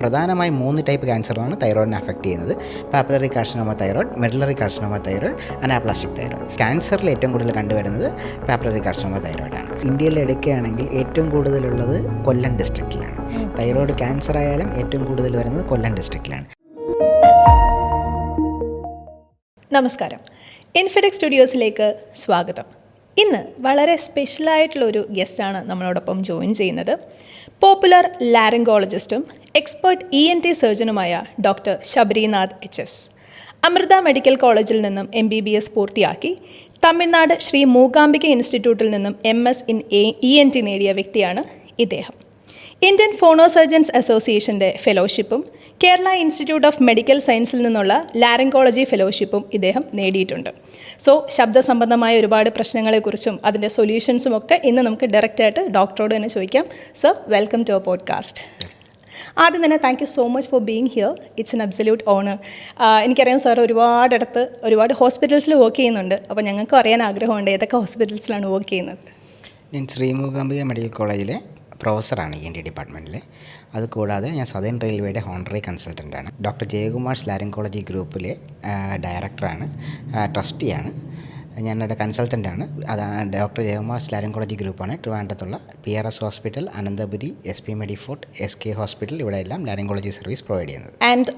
പ്രധാനമായും 3 ടൈപ്പ് ക്യാൻസറാണ് തൈറോയിഡിനെ അഫക്റ്റ് ചെയ്യുന്നത്. Papillary carcinoma thyroid, medullary carcinoma thyroid, anaplastic thyroid. ക്യാൻസറിൽ ഏറ്റവും കൂടുതൽ കണ്ടുവരുന്നത് പാപ്പിലറി കാർസിനോമ തൈറോയിഡാണ്. ഇന്ത്യയിൽ എടുക്കുകയാണെങ്കിൽ ഏറ്റവും കൂടുതലുള്ളത് കൊല്ലം ഡിസ്ട്രിക്റ്റിലാണ്. തൈറോയിഡ് ക്യാൻസർ ആയാലും ഏറ്റവും കൂടുതൽ വരുന്നത് കൊല്ലം ഡിസ്ട്രിക്റ്റിലാണ്. നമസ്കാരം, ഇൻഫിഡെക്സ് സ്റ്റുഡിയോസിലേക്ക് സ്വാഗതം. ഇന്ന് വളരെ സ്പെഷ്യലായിട്ടുള്ളൊരു ഗസ്റ്റാണ് നമ്മളോടൊപ്പം ജോയിൻ ചെയ്യുന്നത്. പോപ്പുലർ ലാരിംഗോളജിസ്റ്റും എക്സ്പേർട്ട് ENT സർജനുമായ doctor Sabarinath HS. Amrita medical കോളേജിൽ നിന്നും MBBS പൂർത്തിയാക്കി തമിഴ്നാട് ശ്രീ മൂകാംബിക ഇൻസ്റ്റിറ്റ്യൂട്ടിൽ നിന്നും MS ഇൻ ENT നേടിയ വ്യക്തിയാണ് ഇദ്ദേഹം. ഇന്ത്യൻ ഫോണോസർജൻസ് അസോസിയേഷൻ്റെ ഫെലോഷിപ്പും കേരള ഇൻസ്റ്റിറ്റ്യൂട്ട് ഓഫ് മെഡിക്കൽ സയൻസിൽ നിന്നുള്ള ലാരിംഗോളജി ഫെലോഷിപ്പും ഇദ്ദേഹം നേടിയിട്ടുണ്ട്. സോ ശബ്ദ സംബന്ധമായ ഒരുപാട് പ്രശ്നങ്ങളെക്കുറിച്ചും അതിൻ്റെ സൊല്യൂഷൻസും ഒക്കെ ഇന്ന് നമുക്ക് ഡയറക്റ്റായിട്ട് ഡോക്ടറോട് തന്നെ ചോദിക്കാം. Sir, welcome to our podcast. ആദ്യം തന്നെ thank you so much for being here. It's an absolute honour. എനിക്കറിയാം സാർ ഒരുപാട് ഹോസ്പിറ്റൽസിൽ വർക്ക് ചെയ്യുന്നുണ്ട്. അപ്പോൾ ഞങ്ങൾക്കും അറിയാൻ ആഗ്രഹമുണ്ട് ഏതൊക്കെ ഹോസ്പിറ്റൽസിലാണ് വർക്ക് ചെയ്യുന്നത്. ഞാൻ ശ്രീ മൂകാംബിക മെഡിക്കൽ കോളേജിലെ പ്രൊഫസറാണ് ENT ഡിപ്പാർട്ട്മെൻറ്റിൽ. അതുകൂടാതെ ഞാൻ സദേൺ റെയിൽവേയുടെ ഹോണററി കൺസൾട്ടൻ്റാണ്. ഡോക്ടർ ജയകുമാർ ലാരിംഗോളജി ഗ്രൂപ്പിലെ ഡയറക്ടറാണ്, ട്രസ്റ്റിയാണ്. ഞാനവിടെ കൺസൾട്ടൻ്റാണ്. അതാണ് ഡോക്ടർ ജയകുമാർ ലാരിംഗോളജി ഗ്രൂപ്പാണ് ട്രിവാൻഡ്രത്തുള്ള PRS hospital, Ananthapuri, SP Medifort, SK hospital, ഇവിടെയെല്ലാം ലാരിംഗോളജി സർവീസ് പ്രൊവൈഡ് ചെയ്യുന്നത്. ആൻഡ്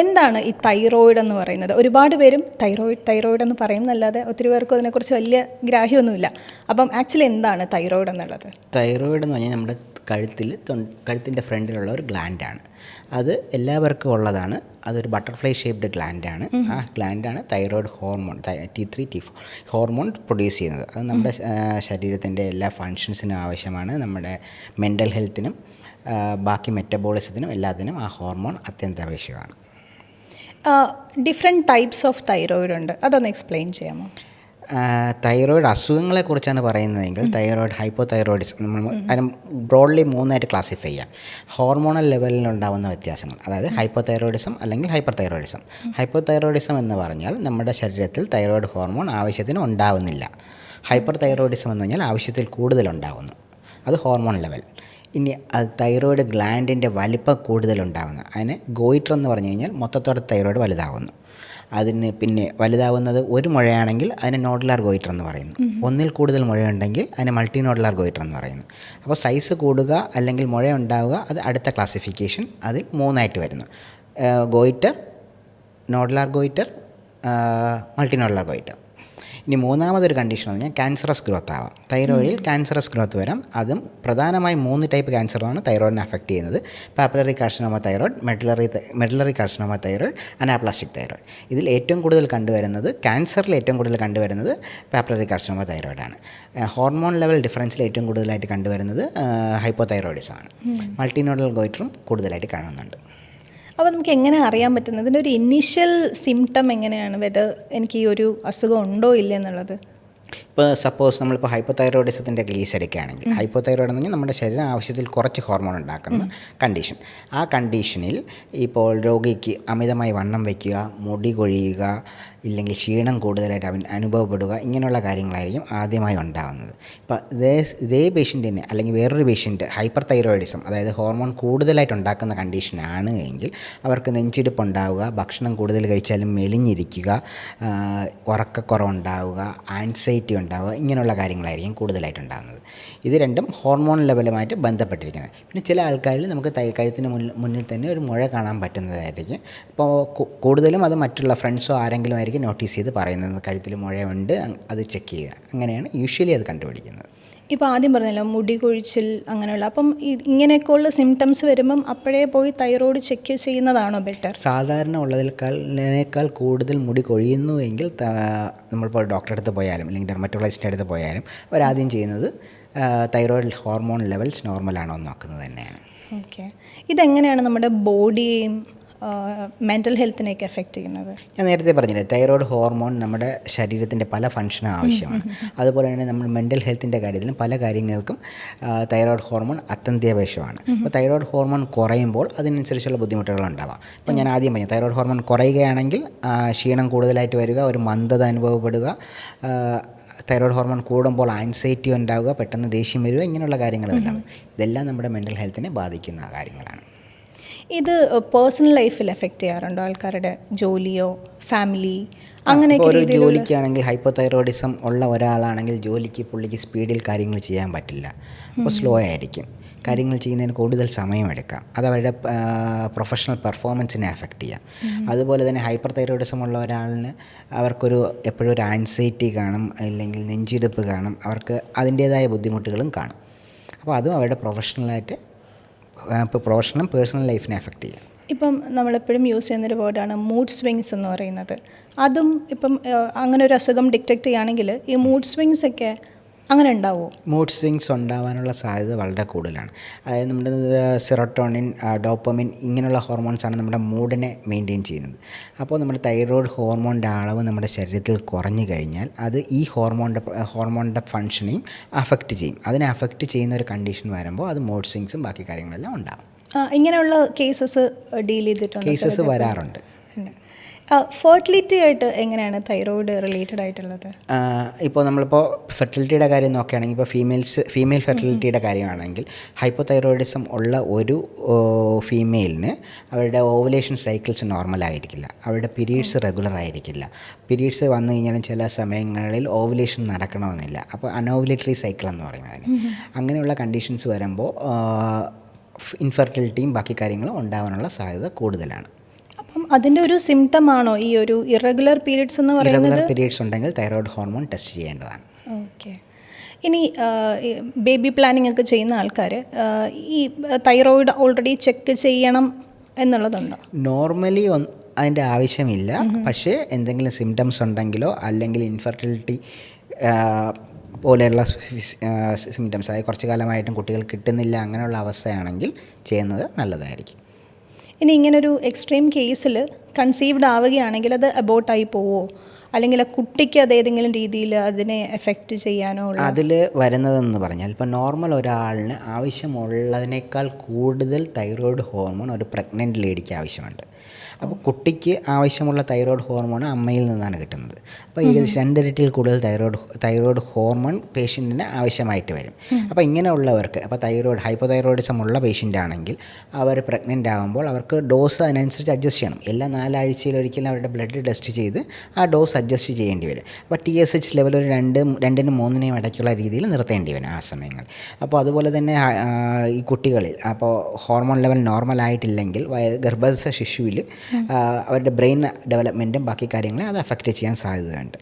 എന്താണ് ഈ തൈറോയിഡ് എന്ന് പറയുന്നത്? ഒരുപാട് പേരും തൈറോയിഡ് എന്ന് പറയുന്നതല്ലാതെ ഒത്തിരി പേർക്കും അതിനെക്കുറിച്ച് വലിയ ഗ്രാഹ്യമൊന്നുമില്ല. അപ്പം ആക്ച്വലി എന്താണ് തൈറോയിഡ് എന്നുള്ളത്? തൈറോയിഡ് എന്ന് പറഞ്ഞാൽ നമ്മുടെ കഴുത്തിൻ്റെ ഫ്രണ്ടിലുള്ള ഒരു ഗ്ലാൻഡാണ്. അത് എല്ലാവർക്കും ഉള്ളതാണ്. അതൊരു ബട്ടർഫ്ലൈ ഷേപ്ഡ് ഗ്ലാൻഡാണ്. ആ ഗ്ലാൻഡാണ് thyroid hormone T3 T4 hormone produce ചെയ്യുന്നത്. അത് നമ്മുടെ ശരീരത്തിൻ്റെ എല്ലാ ഫങ്ഷൻസിനും ആവശ്യമാണ്. നമ്മുടെ മെൻ്റൽ ഹെൽത്തിനും ബാക്കി മെറ്റബോളിസത്തിനും എല്ലാത്തിനും ആ ഹോർമോൺ അത്യന്താപേക്ഷിതമാണ്. ഡിഫറെൻറ്റ് ടൈപ്സ് ഓഫ് തൈറോയിഡ് ഉണ്ട്, അതൊന്ന് എക്സ്പ്ലെയിൻ ചെയ്യാമോ? തൈറോയിഡ് അസുഖങ്ങളെക്കുറിച്ചാണ് പറയുന്നതെങ്കിൽ തൈറോയിഡ് ഹൈപ്പോതൈറോയിഡിസം നമ്മൾ അതിന് ബ്രോഡ്ലി 3ആയിട്ട് ക്ലാസിഫൈ ചെയ്യാം. ഹോർമോണൽ ലെവലിലുണ്ടാകുന്ന വ്യത്യാസങ്ങൾ, അതായത് ഹൈപ്പോതൈറോയിഡിസം അല്ലെങ്കിൽ ഹൈപ്പർ തൈറോയിഡിസം. ഹൈപ്പോതൈറോയിഡിസം എന്ന് പറഞ്ഞാൽ നമ്മുടെ ശരീരത്തിൽ തൈറോയിഡ് ഹോർമോൺ ആവശ്യത്തിന് ഉണ്ടാവുന്നില്ല. ഹൈപ്പർ തൈറോയിഡിസം എന്ന് പറഞ്ഞാൽ ആവശ്യത്തിൽ കൂടുതലുണ്ടാവുന്നു, അത് ഹോർമോൺ ലെവൽ. ഇനി അത് തൈറോയിഡ് ഗ്ലാൻഡിൻ്റെ വലിപ്പം കൂടുതലുണ്ടാകുന്നു, അതിന് ഗോയിറ്റർ എന്ന് പറഞ്ഞു കഴിഞ്ഞാൽ മൊത്തത്തോടെ തൈറോയിഡ് വലുതാകുന്നു. അതിന് പിന്നെ വലുതാവുന്നത് ഒരു മുഴയാണെങ്കിൽ അതിന് നോഡുലാർ ഗോയിറ്റർ എന്ന് പറയുന്നു. ഒന്നിൽ കൂടുതൽ മുഴയുണ്ടെങ്കിൽ അതിന് മൾട്ടി നോഡുലാർ ഗോയിറ്റർ എന്ന് പറയുന്നു. അപ്പോൾ സൈസ് കൂടുക അല്ലെങ്കിൽ മുഴ ഉണ്ടാവുക, അത് അടുത്ത ക്ലാസിഫിക്കേഷൻ. അതിൽ 3ആയിട്ട് വരുന്നു: goitre, nodular goitre, multi nodular goitre. ഇനി മൂന്നാമതൊരു കണ്ടീഷൻ എന്ന് പറഞ്ഞാൽ ക്യാൻസറസ് ഗ്രോത്ത് ആവാം. തൈറോയിഡിൽ ക്യാൻസറസ് ഗ്രോത്ത് വരാം. അതും പ്രധാനമായും 3 ടൈപ്പ് ക്യാൻസറാണ് തൈറോയിഡിനെ അഫക്റ്റ് ചെയ്യുന്നത്: papillary carcinoma thyroid, medullary carcinoma thyroid, anaplastic thyroid. ഇതിൽ ഏറ്റവും കൂടുതൽ കണ്ടുവരുന്നത്, ക്യാൻസറിൽ ഏറ്റവും കൂടുതൽ കണ്ടുവരുന്നത് പാപ്പിലറി കാർസിനോമ തൈറോയിഡാണ്. ഹോർമോൺ ലെവൽ ഡിഫറൻസിൽ ഏറ്റവും കൂടുതലായിട്ട് കണ്ടുവരുന്നത് ഹൈപ്പോതൈറോയിഡിസമാണ്. മൾട്ടിനോഡൽ ഗോയിറ്ററും കൂടുതലായിട്ട് കാണുന്നുണ്ട്. അപ്പോൾ നമുക്ക് എങ്ങനെ അറിയാൻ പറ്റുന്നത്, ഇതിൻ്റെ ഒരു ഇനീഷ്യൽ സിംറ്റം എങ്ങനെയാണ്, വെദർ എനിക്ക് ഈ ഒരു അസുഖം ഉണ്ടോ ഇല്ല എന്നുള്ളത്? ഇപ്പോൾ സപ്പോസ് നമ്മളിപ്പോൾ ഹൈപ്പോതൈറോയിഡിസത്തിൻ്റെ കേസ് എടുക്കുകയാണെങ്കിൽ, ഹൈപ്പോതൈറോയിഡ് എന്ന് പറഞ്ഞാൽ നമ്മുടെ ശരീരം ആവശ്യത്തിൽ കുറച്ച് ഹോർമോൺ ഉണ്ടാക്കുന്ന കണ്ടീഷൻ. ആ കണ്ടീഷനിൽ ഇപ്പോൾ രോഗിക്ക് അമിതമായി വണ്ണം വയ്ക്കുക, മുടി കൊഴിയുക, ഇല്ലെങ്കിൽ ക്ഷീണം കൂടുതലായിട്ട് അനുഭവപ്പെടുക, ഇങ്ങനെയുള്ള കാര്യങ്ങളായിരിക്കും ആദ്യമായി ഉണ്ടാകുന്നത്. ഇപ്പോൾ ഇതേ പേഷ്യൻറ്റിനെ അല്ലെങ്കിൽ വേറൊരു പേഷ്യൻറ്റ് ഹൈപ്പർ തൈറോയിഡിസം, അതായത് ഹോർമോൺ കൂടുതലായിട്ട് ഉണ്ടാക്കുന്ന കണ്ടീഷനാണ് എങ്കിൽ അവർക്ക് നെഞ്ചിടിപ്പുണ്ടാവുക, ഭക്ഷണം കൂടുതൽ കഴിച്ചാലും മെലിഞ്ഞിരിക്കുക, ഉറക്കക്കുറവുണ്ടാവുക, ആൻസൈറ്റി ഉണ്ടാവുക, ഇങ്ങനെയുള്ള കാര്യങ്ങളായിരിക്കും കൂടുതലായിട്ടുണ്ടാകുന്നത്. ഇത് രണ്ടും ഹോർമോൺ ലെവലുമായിട്ട് ബന്ധപ്പെട്ടിരിക്കുന്നത്. പിന്നെ ചില ആൾക്കാരിൽ നമുക്ക് കഴുത്തിന് മുന്നിൽ തന്നെ ഒരു മുഴ കാണാൻ പറ്റുന്നതായിരിക്കും. അപ്പോൾ കൂടുതലും അത് മറ്റുള്ള ഫ്രണ്ട്സോ ആരെങ്കിലും ആയിരിക്കും നോട്ടീസ് ചെയ്ത് പറയുന്നത് കഴുത്തിൽ മുഴയുണ്ട്, അത് ചെക്ക് ചെയ്യുക. അങ്ങനെയാണ് യൂഷ്വലി അത് കണ്ടുപിടിക്കുന്നത്. ഇപ്പോൾ ആദ്യം പറഞ്ഞല്ലോ മുടി കൊഴിച്ചിൽ അങ്ങനെയുള്ള, അപ്പം ഇങ്ങനെയൊക്കെയുള്ള സിംറ്റംസ് വരുമ്പം അപ്പോഴേ പോയി തൈറോയ്ഡ് ചെക്ക് ചെയ്യുന്നതാണോ ബെറ്റർ? സാധാരണ ഉള്ളതിനേക്കാൾ കൂടുതൽ മുടി കൊഴിയുന്നുവെങ്കിൽ നമ്മളിപ്പോൾ ഡോക്ടറെ അടുത്ത് പോയാലും അല്ലെങ്കിൽ ഡെർമറ്റോളജിസ്റ്റിൻ്റെ അടുത്ത് പോയാലും അവരാദ്യം ചെയ്യുന്നത് തൈറോയ്ഡ് ഹോർമോൺ ലെവൽസ് നോർമലാണോ എന്ന് നോക്കുന്നത് തന്നെയാണ്. ഓക്കെ, ഇതെങ്ങനെയാണ് നമ്മുടെ ബോഡിയെയും മെൻ്റൽ ഹെൽത്തിനെയൊക്കെ എഫക്റ്റ് ചെയ്യുന്നത്? ഞാൻ നേരത്തെ പറഞ്ഞില്ലേ, തൈറോയ്ഡ് ഹോർമോൺ നമ്മുടെ ശരീരത്തിൻ്റെ പല ഫംഗ്ഷനും ആവശ്യമാണ്. അതുപോലെ തന്നെ നമ്മൾ മെൻ്റൽ ഹെൽത്തിൻ്റെ കാര്യത്തിലും പല കാര്യങ്ങൾക്കും തൈറോയ്ഡ് ഹോർമോൺ അത്യന്താപേക്ഷമാണ്. അപ്പോൾ തൈറോയ്ഡ് ഹോർമോൺ കുറയുമ്പോൾ അതിനനുസരിച്ചുള്ള ബുദ്ധിമുട്ടുകൾ ഉണ്ടാവാം. ഇപ്പോൾ ഞാൻ ആദ്യം പറഞ്ഞു, തൈറോയ്ഡ് ഹോർമോൺ കുറയുകയാണെങ്കിൽ ക്ഷീണം കൂടുതലായിട്ട് വരിക, ഒരു മന്ദത അനുഭവപ്പെടുക, തൈറോയ്ഡ് ഹോർമോൺ കൂടുമ്പോൾ ആൻസൈറ്റി ഉണ്ടാവുക, പെട്ടെന്ന് ദേഷ്യം വരിക, ഇങ്ങനെയുള്ള കാര്യങ്ങളെല്ലാം ഇതെല്ലാം നമ്മുടെ മെൻ്റൽ ഹെൽത്തിനെ ബാധിക്കുന്ന കാര്യങ്ങളാണ്. ഇത് പേഴ്സണൽ ലൈഫിൽ എഫക്റ്റ് ചെയ്യാറുണ്ടോ? ആൾക്കാരുടെ ജോലിയോ ഫാമിലി ഇപ്പോൾ അങ്ങനെയൊക്കെ ഒരു രീതിയിൽ? ജോലിക്കാണെങ്കിൽ ഹൈപ്പോതൈറോയിഡിസം ഉള്ള ഒരാളാണെങ്കിൽ പുള്ളിക്ക് സ്പീഡിൽ കാര്യങ്ങൾ ചെയ്യാൻ പറ്റില്ല. അപ്പോൾ സ്ലോ ആയിരിക്കും. കാര്യങ്ങൾ ചെയ്യുന്നതിന് കൂടുതൽ സമയമെടുക്കാം. അത് അവരുടെ പ്രൊഫഷണൽ പെർഫോമൻസിനെ അഫക്റ്റ് ചെയ്യാം. അതുപോലെ തന്നെ ഹൈപ്പർ തൈറോയിഡിസം ഉള്ള ഒരാളിന് അവർക്കൊരു എപ്പോഴും ഒരു ആൻസൈറ്റി കാണും, അല്ലെങ്കിൽ നെഞ്ചിടിപ്പ് കാണും, അവർക്ക് അതിൻ്റേതായ ബുദ്ധിമുട്ടുകളും കാണും. അപ്പോൾ അതും അവരുടെ പ്രൊഫഷണലും പേഴ്സണൽ ലൈഫിനെ അഫക്റ്റ് ചെയ്യാം. ഇപ്പം നമ്മളെപ്പോഴും യൂസ് ചെയ്യുന്നൊരു വേർഡാണ് മൂഡ് സ്വിങ്സ് എന്ന് പറയുന്നത്. അതും ഇപ്പം അങ്ങനെ ഒരു അസുഖം ഡിറ്റക്റ്റ് ചെയ്യുകയാണെങ്കിൽ ഈ മൂഡ് സ്വിങ്സ് ഒക്കെ അങ്ങനെ ഉണ്ടാവുമോ? മൂഡ് സ്വിങ്സ് ഉണ്ടാവാനുള്ള സാധ്യത വളരെ കൂടുതലാണ്. അതായത് നമ്മുടെ സെറോട്ടോണിൻ, ഡോപ്പമിൻ ഇങ്ങനെയുള്ള ഹോർമോൺസാണ് നമ്മുടെ മൂഡിനെ മെയിൻറ്റെയിൻ ചെയ്യുന്നത്. അപ്പോൾ നമ്മുടെ തൈറോയ്ഡ് ഹോർമോണിൻ്റെ അളവ് നമ്മുടെ ശരീരത്തിൽ കുറഞ്ഞു കഴിഞ്ഞാൽ അത് ഈ ഹോർമോണിൻ്റെ ഫങ്ഷനെയും അഫക്റ്റ് ചെയ്യും. അതിനെ അഫക്റ്റ് ചെയ്യുന്ന ഒരു കണ്ടീഷൻ വരുമ്പോൾ അത് മൂഡ് സ്വിങ്സും ബാക്കി കാര്യങ്ങളെല്ലാം ഉണ്ടാകും. ഇങ്ങനെയുള്ള കേസസ് ഡീൽ ചെയ്തിട്ടുണ്ട്? കേസസ് വരാറുണ്ട്. ഫെർട്ടിലിറ്റി ആയിട്ട് എങ്ങനെയാണ് തൈറോയിഡ് റിലേറ്റഡ് ആയിട്ടുള്ളത്? ഇപ്പോൾ നമ്മളിപ്പോൾ ഫെർട്ടിലിറ്റിയുടെ കാര്യം നോക്കുകയാണെങ്കിൽ, ഇപ്പോൾ ഫീമെയിൽ ഫെർട്ടിലിറ്റിയുടെ കാര്യമാണെങ്കിൽ ഹൈപ്പോതൈറോയിഡിസം ഉള്ള ഒരു ഫീമെയിലിന് അവരുടെ ഓവുലേഷൻ സൈക്കിൾസ് നോർമൽ ആയിരിക്കില്ല, അവരുടെ പീരീഡ്സ് റെഗുലർ ആയിരിക്കില്ല. പീരീഡ്സ് വന്നു കഴിഞ്ഞാലും ചില സമയങ്ങളിൽ ഓവുലേഷൻ നടക്കണമെന്നില്ല. അപ്പോൾ അനോവുലേറ്ററി സൈക്കിൾ എന്ന് പറയുന്നത് അങ്ങനെയുള്ള കണ്ടീഷൻസ് വരുമ്പോൾ ഇൻഫെർട്ടിലിറ്റിയും ബാക്കി കാര്യങ്ങളും ഉണ്ടാകാനുള്ള സാധ്യത കൂടുതലാണ്. അപ്പം അതിൻ്റെ ഒരു സിംറ്റം ആണോ ഈ ഒരു ഇറഗുലർ പീരീഡ്സ് എന്ന് പറയുന്നത്? ഇറഗുലർ പീരീഡ്സ് ഉണ്ടെങ്കിൽ തൈറോയ്ഡ് ഹോർമോൺ ടെസ്റ്റ് ചെയ്യേണ്ടതാണ്. ഓക്കെ. ഇനി ബേബി പ്ലാനിങ് ഒക്കെ ചെയ്യുന്ന ആൾക്കാർ ഈ തൈറോയിഡ് ഓൾറെഡി ചെക്ക് ചെയ്യണം എന്നുള്ളതുണ്ടോ? നോർമലി അതിൻ്റെ ആവശ്യമില്ല. പക്ഷേ എന്തെങ്കിലും സിംറ്റംസ് ഉണ്ടെങ്കിലോ അല്ലെങ്കിൽ ഇൻഫെർട്ടിലിറ്റി പോലെയുള്ള സിംറ്റംസ്, അതായത് കുറച്ച് കാലമായിട്ടും കുട്ടികൾ കിട്ടുന്നില്ല, അങ്ങനെയുള്ള അവസ്ഥയാണെങ്കിൽ ചെയ്യുന്നത് നല്ലതായിരിക്കും. ഇനി ഇങ്ങനൊരു എക്സ്ട്രീം കേസിൽ കൺസീവ്ഡ് ആവുകയാണെങ്കിൽ അത് അബോട്ടായി പോവോ, അല്ലെങ്കിൽ ആ കുട്ടിക്ക് അത് ഏതെങ്കിലും രീതിയിൽ അതിനെ എഫക്റ്റ് ചെയ്യാനോ? അതിൽ വരുന്നതെന്ന് പറഞ്ഞാൽ ഇപ്പോൾ നോർമൽ ഒരാളിന് ആവശ്യമുള്ളതിനേക്കാൾ കൂടുതൽ തൈറോയ്ഡ് ഹോർമോൺ ഒരു പ്രഗ്നൻ്റ് ലേഡിക്ക് ആവശ്യമുണ്ട്. അപ്പോൾ കുട്ടിക്ക് ആവശ്യമുള്ള തൈറോയ്ഡ് ഹോർമോൺ അമ്മയിൽ നിന്നാണ് കിട്ടുന്നത്. അപ്പോൾ ഏകദേശം 2 ഇരട്ടിയിൽ കൂടുതൽ തൈറോയ്ഡ് ഹോർമോൺ പേഷ്യൻറ്റിന് ആവശ്യമായിട്ട് വരും. അപ്പോൾ ഇങ്ങനെയുള്ളവർക്ക്, അപ്പോൾ ഹൈപ്പോതൈറോയിഡിസം ഉള്ള പേഷ്യൻ്റ് ആണെങ്കിൽ അവർ പ്രഗ്നൻ്റ് ആകുമ്പോൾ അവർക്ക് ഡോസ് അതിനനുസരിച്ച് അഡ്ജസ്റ്റ് ചെയ്യണം. എല്ലാ 4 ആഴ്ചയിലൊരിക്കലും അവരുടെ ബ്ലഡ് ടെസ്റ്റ് ചെയ്ത് ആ ഡോസ് അഡ്ജസ്റ്റ് ചെയ്യേണ്ടി വരും. അപ്പോൾ TSH ലെവൽ ഒരു 2-നും 3-നും ഇടയ്ക്കുള്ള രീതിയിൽ നിർത്തേണ്ടി വരും ആ സമയങ്ങൾ. അപ്പോൾ അതുപോലെ തന്നെ ഈ കുട്ടികളിൽ അപ്പോൾ ഹോർമോൺ ലെവൽ നോർമൽ ആയിട്ടില്ലെങ്കിൽ ഗർഭസ്ഥ ശിശുവിൽ അവരുടെ ബ്രെയിൻ ഡെവലപ്മെൻറ്റും ബാക്കി കാര്യങ്ങളെ അത് അഫക്റ്റ് ചെയ്യാൻ സാധ്യതയുണ്ട്.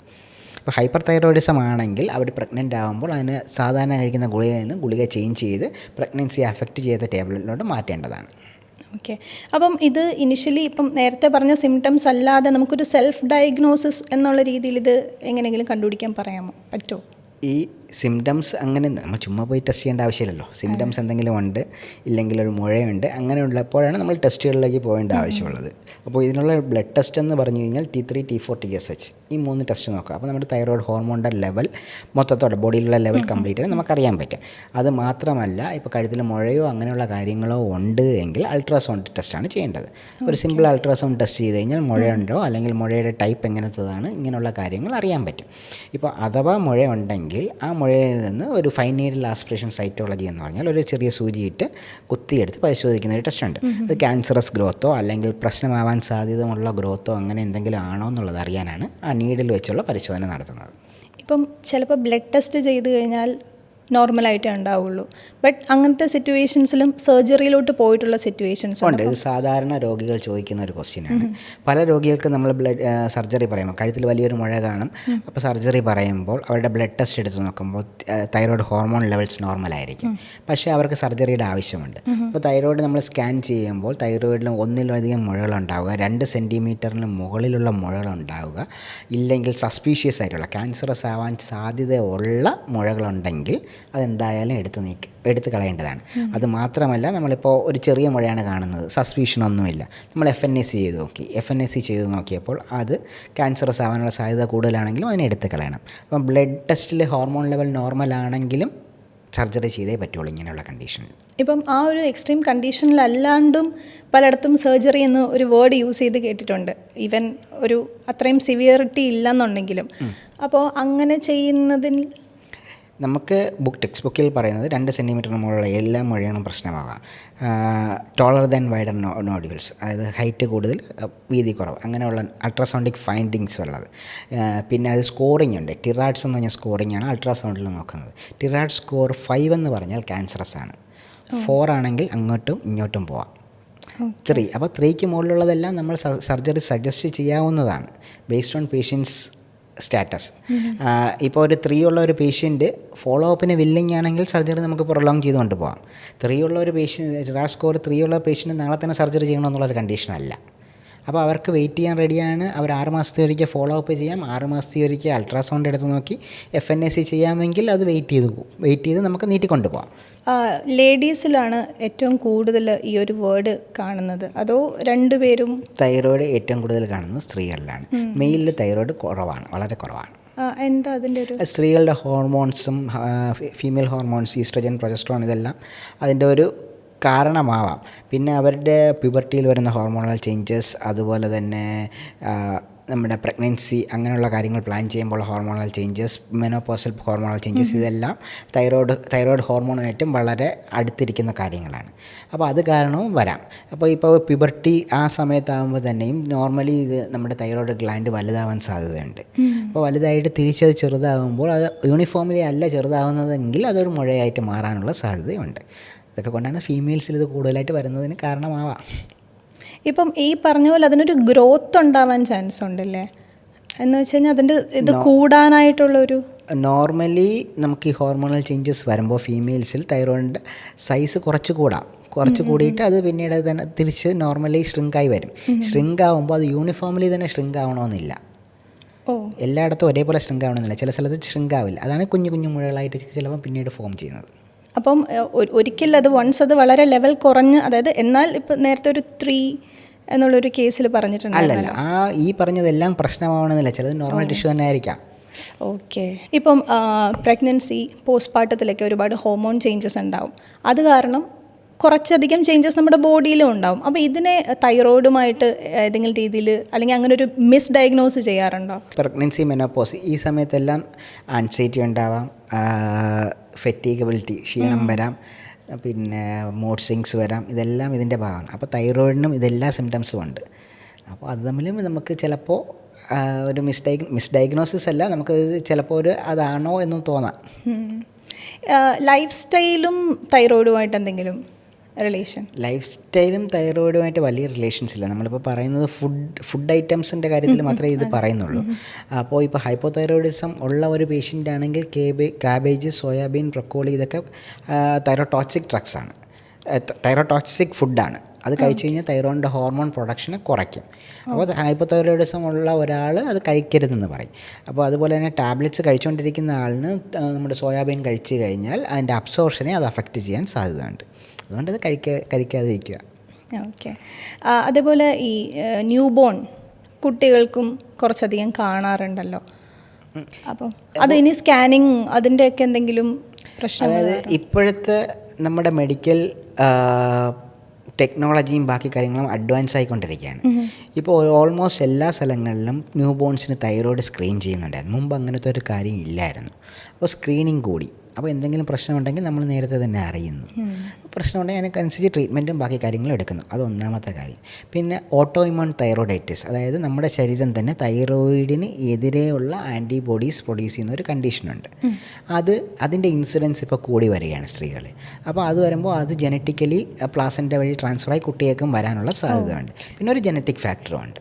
ഇപ്പോൾ ഹൈപ്പർ തൈറോയിഡിസം ആണെങ്കിൽ അവർ പ്രഗ്നൻ്റ് ആകുമ്പോൾ അതിന് സാധാരണ കഴിക്കുന്ന ഗുളികയിൽ നിന്ന് ഗുളിക ചേഞ്ച് ചെയ്ത് പ്രഗ്നൻസി അഫക്റ്റ് ചെയ്ത ടേബിളിലോട്ട് മാറ്റേണ്ടതാണ്. ഓക്കെ. അപ്പം ഇത് ഇനിഷ്യലി ഇപ്പം നേരത്തെ പറഞ്ഞ സിംറ്റംസ് അല്ലാതെ നമുക്കൊരു സെൽഫ് ഡയഗ്നോസിസ് എന്നുള്ള രീതിയിൽ ഇത് എങ്ങനെയെങ്കിലും കണ്ടുപിടിക്കാൻ പറ്റുമോ? ഈ സിംറ്റംസ് അങ്ങനെ നമ്മൾ ചുമ്മാ പോയി ടെസ്റ്റ് ചെയ്യേണ്ട ആവശ്യമില്ലല്ലോ. സിംറ്റംസ് എന്തെങ്കിലും ഉണ്ട്, ഇല്ലെങ്കിൽ ഒരു മുഴയുണ്ട്, അങ്ങനെയുള്ളപ്പോഴാണ് നമ്മൾ ടെസ്റ്റുകളിലേക്ക് പോകേണ്ട ആവശ്യമുള്ളത്. അപ്പോൾ ഇതിനുള്ള ബ്ലഡ് ടെസ്റ്റ് എന്ന് പറഞ്ഞു കഴിഞ്ഞാൽ T3, T4, TSH ഈ 3 ടെസ്റ്റ് നോക്കുക. അപ്പോൾ നമ്മുടെ തൈറോയ്ഡ് ഹോർമോണിൻ്റെ ലെവൽ മൊത്തത്തോടെ ബോഡിയിലുള്ള ലെവൽ കംപ്ലീറ്റ് ആയി നമുക്കറിയാൻ പറ്റും. അത് മാത്രമല്ല, ഇപ്പോൾ കഴുത്തിൽ മുഴയോ അങ്ങനെയുള്ള കാര്യങ്ങളോ ഉണ്ട് എങ്കിൽ അൾട്രാസൗണ്ട് ടെസ്റ്റാണ് ചെയ്യേണ്ടത്. ഒരു സിമ്പിൾ അൾട്രാസൗണ്ട് ടെസ്റ്റ് ചെയ്ത് കഴിഞ്ഞാൽ മുഴയുണ്ടോ അല്ലെങ്കിൽ മുഴയുടെ ടൈപ്പ് എങ്ങനത്തതാണ്, ഇങ്ങനെയുള്ള കാര്യങ്ങൾ അറിയാൻ പറ്റും. ഇപ്പോൾ അഥവാ മുഴയുണ്ടെങ്കിൽ ആ മുഴയിൽ നിന്ന് ഒരു ഫൈൻ നീഡിൽ ആസ്പിറേഷൻ സൈറ്റോളജി എന്ന് പറഞ്ഞാൽ ഒരു ചെറിയ സൂചിയിട്ട് കുത്തിയെടുത്ത് പരിശോധിക്കുന്ന ഒരു ടെസ്റ്റ് ഉണ്ട്. അത് ക്യാൻസറസ് ഗ്രോത്തോ അല്ലെങ്കിൽ പ്രശ്നമാവാൻ സാധ്യതയുള്ള ഗ്രോത്തോ അങ്ങനെ എന്തെങ്കിലും ആണോ എന്നുള്ളത് അറിയാനാണ് ആ നീഡിൽ വെച്ചുള്ള പരിശോധന നടത്തുന്നത്. ഇപ്പം ചിലപ്പോൾ ബ്ലഡ് ടെസ്റ്റ് ചെയ്ത് കഴിഞ്ഞാൽ നോർമലായിട്ടേ ഉണ്ടാവുള്ളൂ, ബട്ട് അങ്ങനത്തെ സിറ്റുവേഷൻസിലും സർജറിയിലോട്ട് പോയിട്ടുള്ള സിറ്റുവേഷൻസ് ഉണ്ട്. ഇത് സാധാരണ രോഗികൾ ചോദിക്കുന്ന ഒരു ക്വസ്റ്റ്യനാണ്. പല രോഗികൾക്ക് നമ്മൾ സർജറി പറയുമ്പോൾ കഴുത്തിൽ വലിയൊരു മുഴ കാണും. അപ്പോൾ സർജറി പറയുമ്പോൾ അവരുടെ ബ്ലഡ് ടെസ്റ്റ് എടുത്ത് നോക്കുമ്പോൾ തൈറോയ്ഡ് ഹോർമോൺ ലെവൽസ് നോർമലായിരിക്കും. പക്ഷേ അവർക്ക് സർജറിയുടെ ആവശ്യമുണ്ട്. അപ്പോൾ തൈറോയ്ഡ് നമ്മൾ സ്കാൻ ചെയ്യുമ്പോൾ തൈറോയ്ഡിലും 1-ലധികം മുഴകളുണ്ടാവുക, 2 സെൻറ്റിമീറ്ററിന് മുകളിലുള്ള മുഴകളുണ്ടാവുക, ഇല്ലെങ്കിൽ സസ്പീഷ്യസ് ആയിട്ടുള്ള ക്യാൻസറസ് ആവാൻ സാധ്യതയുള്ള മുഴകളുണ്ടെങ്കിൽ അതെന്തായാലും എടുത്ത് കളയേണ്ടതാണ്. അത് മാത്രമല്ല, നമ്മളിപ്പോൾ ഒരു ചെറിയ മുഴയാണ് കാണുന്നത്, സസ്പീഷനൊന്നുമില്ല, നമ്മൾ FNAC ചെയ്ത് നോക്കിയപ്പോൾ അത് ക്യാൻസറസ് ആവാനുള്ള സാധ്യത കൂടുതലാണെങ്കിലും അതിനെ എടുത്ത് കളയണം. അപ്പം ബ്ലഡ് ടെസ്റ്റിൽ ഹോർമോൺ ലെവൽ നോർമൽ ആണെങ്കിലും സർജറി ചെയ്തേ പറ്റുള്ളൂ ഇങ്ങനെയുള്ള കണ്ടീഷനിൽ. ഇപ്പം ആ ഒരു എക്സ്ട്രീം കണ്ടീഷനിലല്ലാണ്ടും പലയിടത്തും സർജറി എന്ന് ഒരു വേർഡ് യൂസ് ചെയ്ത് കേട്ടിട്ടുണ്ട്, ഈവൻ ഒരു അത്രയും സിവിയറിറ്റി ഇല്ലെന്നുണ്ടെങ്കിലും. അപ്പോൾ അങ്ങനെ ചെയ്യുന്നതിൽ നമുക്ക് ടെക്സ്റ്റ് ബുക്കിൽ പറയുന്നത് 2 സെൻറ്റിമീറ്ററിന് മുകളിലുള്ള എല്ലാ മുഴകളും പ്രശ്നമാകാം. ടോളർ ദാൻ വൈഡർ നോഡ്യൂൾസ്, അതായത് ഹൈറ്റ് കൂടുതൽ വീതി കുറവ്, അങ്ങനെയുള്ള അൾട്രാസൗണ്ടിക് ഫൈൻഡിങ്സ് ഉള്ളത്. പിന്നെ അത് സ്കോറിംഗ് ഉണ്ട്. ടിറാഡ്സ് എന്ന് പറഞ്ഞാൽ സ്കോറിംഗ് ആണ് അൾട്രാസൗണ്ടിൽ നോക്കുന്നത്. ടിറാഡ് സ്കോർ 5 എന്ന് പറഞ്ഞാൽ ക്യാൻസറസ് ആണ്, 4 ആണെങ്കിൽ അങ്ങോട്ടും ഇങ്ങോട്ടും പോവാം. 3 അപ്പോൾ 3ക്ക് മുകളിലുള്ളതെല്ലാം നമ്മൾ സർജറി സജസ്റ്റ് ചെയ്യാവുന്നതാണ് ബേസ്ഡ് ഓൺ പേഷ്യൻസ് സ്റ്റാറ്റസ്. ഇപ്പോൾ ഒരു 3 ഉള്ള ഒരു പേഷ്യൻറ്റ് ഫോളോ അപ്പിന് വില്ലിങ് ആണെങ്കിൽ സർജറി നമുക്ക് പ്രൊലോങ് ചെയ്ത് കൊണ്ടുപോകാം. 3 ഉള്ള ഒരു പേഷ്യൻറ്റ്, ടിറാഡ് സ്കോർ 3 ഉള്ള പേഷ്യൻറ്റ് നാളെ തന്നെ സർജറി ചെയ്യണമെന്നുള്ളൊരു കണ്ടീഷനല്ല. അപ്പോൾ അവർക്ക് വെയിറ്റ് ചെയ്യാൻ റെഡിയാണ്. അവർ 6 മാസത്തെ ഒരിക്കൽ ഫോളോ അപ്പ് ചെയ്യാം, 6 മാസത്തെ ഒരിക്കൽ അൾട്രാസൗണ്ട് എടുത്ത് നോക്കി FNAC ചെയ്യാമെങ്കിൽ അത് വെയിറ്റ് ചെയ്ത് നമുക്ക് നീട്ടിക്കൊണ്ടുപോകാം. ലേഡീസിലാണ് ഏറ്റവും കൂടുതൽ ഈ ഒരു വേർഡ് കാണുന്നത്, അതോ രണ്ടുപേരും? തൈറോയ്ഡ് ഏറ്റവും കൂടുതൽ കാണുന്നത് സ്ത്രീകളിലാണ്. മെയിലിൽ തൈറോയ്ഡ് കുറവാണ്, വളരെ കുറവാണ്. എന്താ അതിൻ്റെ ഒരു? സ്ത്രീകളുടെ ഹോർമോൺസും ഫീമെയിൽ ഹോർമോൺസ്, ഈസ്ട്രജൻ, പ്രൊജസ്ട്രോൺ, ഇതെല്ലാം അതിൻ്റെ ഒരു കാരണമാവാം. പിന്നെ അവരുടെ പ്യൂബർട്ടിയിൽ വരുന്ന ഹോർമോണൽ ചേഞ്ചസ്, അതുപോലെ തന്നെ നമ്മുടെ പ്രഗ്നൻസി അങ്ങനെയുള്ള കാര്യങ്ങൾ പ്ലാൻ ചെയ്യുമ്പോൾ hormonal changes, menopausal hormonal changes, ഇതെല്ലാം തൈറോയ്ഡ് ഹോർമോണുമായിട്ടും വളരെ അടുത്തിരിക്കുന്ന കാര്യങ്ങളാണ്. അപ്പോൾ അത് കാരണവും വരാം. ഇപ്പോൾ പ്യൂബർട്ടി ആ സമയത്താകുമ്പോൾ തന്നെയും നോർമലി ഇത് നമ്മുടെ തൈറോയ്ഡ് ഗ്ലാൻഡ് വലുതാവാൻ സാധ്യതയുണ്ട്. അപ്പോൾ വലുതായിട്ട് തിരിച്ചത് ചെറുതാകുമ്പോൾ അത് യൂണിഫോംലി അല്ല ചെറുതാകുന്നതെങ്കിൽ അതൊരു മുഴയായിട്ട് മാറാനുള്ള സാധ്യതയുണ്ട്. ഇതൊക്കെ കൊണ്ടാണ് ഫീമെയിൽസിൽ ഇത് കൂടുതലായിട്ട് വരുന്നതിന് കാരണമാവാം. ഇപ്പം ഈ പറഞ്ഞ പോലെ അതിനൊരു ഗ്രോത്ത് ഉണ്ടാവാൻ ചാൻസ് ഉണ്ടല്ലേ, എന്ന് വെച്ച് കഴിഞ്ഞാൽ അതിൻ്റെ ഇത് കൂടാനായിട്ടുള്ളൊരു? നോർമലി നമുക്ക് ഈ ഹോർമോണൽ ചേഞ്ചസ് വരുമ്പോൾ ഫീമെയിൽസിൽ തൈറോയിഡിൻ്റെ സൈസ് കുറച്ച് കൂടിയിട്ട് അത് പിന്നീട് തന്നെ തിരിച്ച് നോർമലി ഷ്രിങ്കായി വരും. ഷ്രിങ്ക് ആകുമ്പോൾ അത് യൂണിഫോംലി തന്നെ ഷ്രിങ്ക് ആവണമെന്നില്ല, എല്ലായിടത്തും ഒരേപോലെ ഷ്രിങ്ക് ആവണമെന്നില്ല. ചില സ്ഥലത്ത് ഷ്രിങ്ക് ആവില്ല. അതാണ് കുഞ്ഞു കുഞ്ഞു മുഴകളായിട്ട് ചിലപ്പോൾ പിന്നീട് ഫോം ചെയ്യുന്നത്. അപ്പം ഒരിക്കലും അത് വൺസ് അത് വളരെ ലെവൽ കുറഞ്ഞ്, അതായത് എന്നാൽ ഇപ്പം നേരത്തെ ഒരു 3 എന്നുള്ളൊരു കേസിൽ പറഞ്ഞിട്ടുണ്ട്. അല്ലല്ല, ആ ഈ പറഞ്ഞതെല്ലാം പ്രശ്നമാവണമെന്നില്ല, ചിലത് നോർമൽ ടിഷ്യൂ തന്നെ ആയിരിക്കാം. ഓക്കെ. ഇപ്പം പ്രഗ്നൻസി, പോസ്റ്റ്പാർട്ടത്തിലൊക്കെ ഒരുപാട് ഹോർമോൺ ചേഞ്ചസ് ഉണ്ടാവും. അത് കാരണം കുറച്ചധികം ചേഞ്ചസ് നമ്മുടെ ബോഡിയിലും ഉണ്ടാവും. അപ്പോൾ ഇതിനെ തൈറോയിഡുമായിട്ട് ഏതെങ്കിലും രീതിയിൽ അല്ലെങ്കിൽ അങ്ങനെ ഒരു മിസ് ഡയഗ്നോസ് ചെയ്യാറുണ്ടോ? പ്രഗ്നൻസി, മെനോപോസ് ഈ സമയത്തെല്ലാം ആൻസൈറ്റി ഉണ്ടാവാം, ഫെറ്റീഗബിലിറ്റി, ക്ഷീണം വരാം, പിന്നെ മൂഡ് സ്വിങ്സ് വരാം. ഇതെല്ലാം ഇതിൻ്റെ ഭാഗമാണ്. അപ്പോൾ തൈറോയിഡിനും ഇതെല്ലാ സിംറ്റംസും ഉണ്ട്. അപ്പോൾ അത് തമ്മിലും നമുക്ക് ചിലപ്പോൾ ഒരു മിസ് ഡയഗ്നോസിസ് അല്ല, നമുക്ക് ചിലപ്പോൾ ഒരു അതാണോ എന്ന് തോന്നാം. ലൈഫ് സ്റ്റൈലും തൈറോയിഡുമായിട്ട് എന്തെങ്കിലും റിലേഷൻ? ലൈഫ് സ്റ്റൈലും തൈറോയിഡുമായിട്ട് വലിയ റിലേഷൻസ് ഇല്ല. നമ്മളിപ്പോൾ പറയുന്നത് ഫുഡ് ഐറ്റംസിൻ്റെ കാര്യത്തിൽ മാത്രമേ ഇത് പറയുന്നുള്ളൂ. അപ്പോൾ ഇപ്പോൾ ഹൈപ്പോതൈറോയിഡിസം ഉള്ള ഒരു പേഷ്യൻ്റ് ആണെങ്കിൽ കാബേജ്, സോയാബീൻ, ബ്രൊക്കോളി ഇതൊക്കെ തൈറോടോക്സിക് ഡ്രഗ്സാണ്, തൈറോടോക്സിക് ഫുഡാണ്. അത് കഴിച്ചു കഴിഞ്ഞാൽ തൈറോയിഡിൻ്റെ ഹോർമോൺ പ്രൊഡക്ഷനെ കുറയ്ക്കും. അപ്പോൾ ഹൈപ്പോതൈറോയിഡിസം ഉള്ള ഒരാൾ അത് കഴിക്കരുതെന്ന് പറയും. അപ്പോൾ അതുപോലെ തന്നെ ടാബ്ലറ്റ്സ് കഴിച്ചുകൊണ്ടിരിക്കുന്ന ആളിന് നമ്മുടെ സോയാബീൻ കഴിച്ചു കഴിഞ്ഞാൽ അതിൻ്റെ അബ്സോർഷനെ അത് അഫക്റ്റ് ചെയ്യാൻ സാധ്യതയുണ്ട്. അതുകൊണ്ട് അത് കഴിക്കാതിരിക്കുക. ഓക്കെ. അതേപോലെ ഈ ന്യൂ ബോൺ കുട്ടികൾക്കും കുറച്ചധികം കാണാറുണ്ടല്ലോ. അപ്പം അത് ഇനി സ്കാനിങ് അതിൻ്റെയൊക്കെ എന്തെങ്കിലും പ്രശ്നം? അതായത് ഇപ്പോഴത്തെ നമ്മുടെ മെഡിക്കൽ ടെക്നോളജിയും ബാക്കി കാര്യങ്ങളും അഡ്വാൻസ് ആയിക്കൊണ്ടിരിക്കുകയാണ്. ഇപ്പോൾ ഓൾമോസ്റ്റ് എല്ലാ സ്ഥലങ്ങളിലും ന്യൂ ബോൺസിന് തൈറോയ്ഡ് സ്ക്രീൻ ചെയ്യുന്നുണ്ടായിരുന്നു. മുമ്പ് അങ്ങനത്തെ ഒരു കാര്യം ഇല്ലായിരുന്നു. അപ്പോൾ സ്ക്രീനിങ് കൂടി. അപ്പോൾ എന്തെങ്കിലും പ്രശ്നമുണ്ടെങ്കിൽ നമ്മൾ നേരത്തെ തന്നെ അറിയുന്നു. പ്രശ്നമുണ്ടെങ്കിൽ അതിനനുസരിച്ച് ട്രീറ്റ്മെൻറ്റും ബാക്കി കാര്യങ്ങളും എടുക്കുന്നു. അത് ഒന്നാമത്തെ കാര്യം. പിന്നെ ഓട്ടോ ഇമ്യൂൺ തൈറോയിഡൈറ്റിസ്, അതായത് നമ്മുടെ ശരീരം തന്നെ തൈറോയിഡിന് എതിരെയുള്ള ആൻറ്റിബോഡീസ് പ്രൊഡ്യൂസ് ചെയ്യുന്ന ഒരു കണ്ടീഷനുണ്ട്. അതിൻ്റെ ഇൻസിഡൻസ് ഇപ്പോൾ കൂടി വരികയാണ് സ്ത്രീകളിൽ. അപ്പോൾ അത് വരുമ്പോൾ അത് ജനറ്റിക്കലി പ്ലാസൻ്റ വഴി ട്രാൻസ്ഫറായി കുട്ടികൾക്കും വരാനുള്ള സാധ്യതയുണ്ട്. പിന്നെ ഒരു ജനറ്റിക് ഫാക്ടറും ഉണ്ട്.